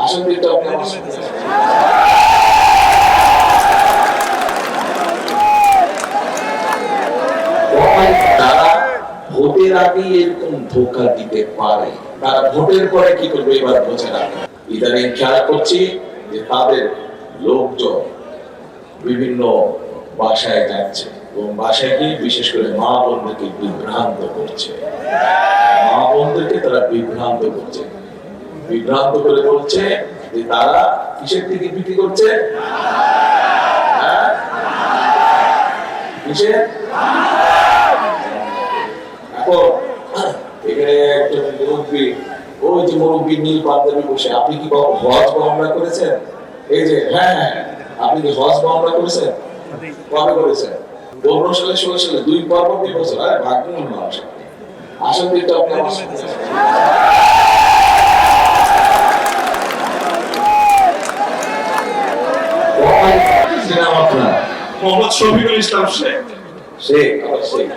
আসল দিকটা আপনি আমার সাথে তারা ভোটের আগে এরকম ধোঁকা দিতে পারে, তারা ভোটের পরে কি করবে এবার বোঝে না। ইদানিং খেয়াল করছি যে তাদের লোকজন বিভিন্ন বাসায় যাচ্ছে এবং বাসায় গিয়ে বিশেষ করে মা বোনদেরকে বিভ্রান্ত করছে, মা বোনদেরকে তারা বিভ্রান্ত করছে, বিভ্রান্ত করে বলছে যে তারা কিসের থেকে বিক্রি করছে, কিসের। এখন এখানে একজন মুরব্বী, ওই যে মুরব্বী নীল পাঞ্জাবি বসে, আপনি কি হজ বা উমরা করেছেন? এই যে হ্যাঁ হ্যাঁ, আপনি কি হজ বা উমরা করেছেন? কবে করেছেন? 15 সালে 16 সালে, 2 পর 2 বছর। আরে ভাগ্যবান মানুষ। আসল দিকটা আপনি আমার সাথে আপনার মোহাম্মদ শফিকুল ইসলাম শেখ। শেখ আবার শেখ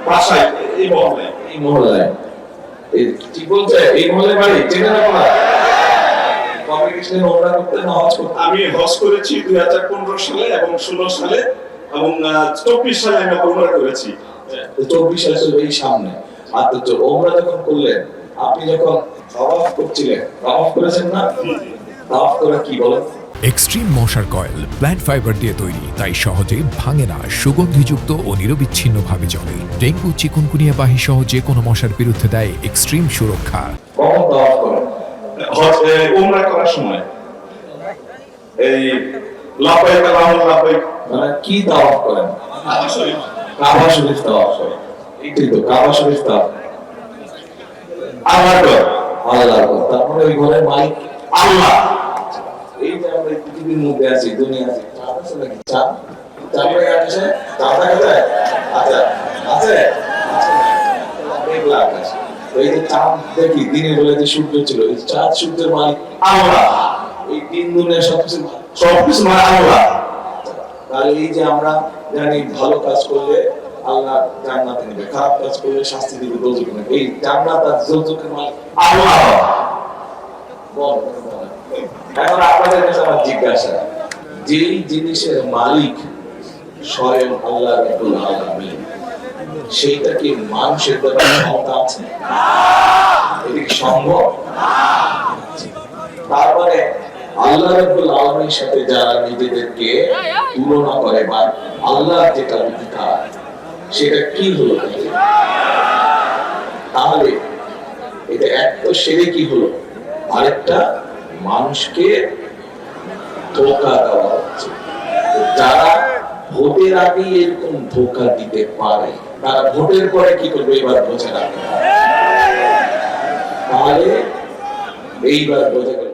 বাসায় এই মহল্লায়। এই মহল্লায় ঠিক বলছে, এই মহল্লায় বাড়ি চেনে না আপনার? কবে গেছিলেন ওমরা করতে না হজ করতে? আমি হজ করেছি 2015 সালে এবং 16 সালে এবং 24 সালে আমি ওমরা করেছি। 24 সালে তো এই সামনে। আর তো ওমরা যখন করলেন, আপনি যখন তাওয়াফ করছিলেন, তাওয়াফ করেছেন না? তাওয়াফ করে কি বলেন? এক্সট্রিম মশার কয়েল প্ল্যান্ট ফাইবার দিয়ে তৈরি, তাই সহজে ভাঙে না, সুগন্ধিযুক্ত ও নিরবিচ্ছিন্নভাবে জ্বলে। ডেঙ্গু, চিকুনগুনিয়া বাহি সহ যে কোনো মশার বিরুদ্ধে দেয় এক্সট্রিম সুরক্ষা। কখন তাওয়াফ করেন? ওমরা করার সময় এই লাবাইক আল্লাহুম্মা লাবাইক, মানে কি তাওয়াফ করেন? কাবা শরীফ তাওয়াফ করেন। এইটাই তো কাবা শরীফ তাওয়াফ। আল্লাহর ঘর, আল্লাহর ঘর, তার মানে ওই ঘরের মালিক আল্লাহ। এই যে আমরা পৃথিবীর মধ্যে আছি, দুনিয়া আছে, চাঁদ আছে নাকি? চাঁদ চাঁদ আছে, চাঁদ দেখা যায়? আচ্ছা আছে, মেঘলা আকাশ। এই যে চাঁদ দেখি, দিনের বেলা যে সূর্য ছিল, এই চাঁদ সূর্যের মালিক আল্লাহ। এই তিন দুনিয়ার সবকিছু মানে আল্লাহ। তাহলে এই যে আমরা জানি ভালো কাজ করলে আল্লাহ জান্নাতে নেবে, খারাপ কাজ করলে শাস্তি দিবে, দোজখে নেবে। এই জান্নাত আর দোজখের মালিক আল্লাহ। এখন আপনাদের কাছে আমার জিজ্ঞাসা, যেই জিনিসের মালিক স্বয়ং আল্লাহ রাব্বুল আলামিন, সেইটা কি মানুষের দ্বারা ক্ষমতা আছে? এটা কি সম্ভব? তার মানে আল্লাহ রাব্বুল আলামিনের সাথে যারা নিজেদেরকে তুলনা করে বা আল্লাহর যেটা অধিকার সেটা কি হলো? তাহলে এটা এক তো সেরে কি হলো, আরেকটা মানুষকে ধোঁকা দেওয়া হচ্ছে। যারা ভোটের আগে এরকম ধোঁকা দিতে পারে, তারা ভোটের পরে কি করবে এবার বোঝে না। তাহলে এইবার বোঝা গেল।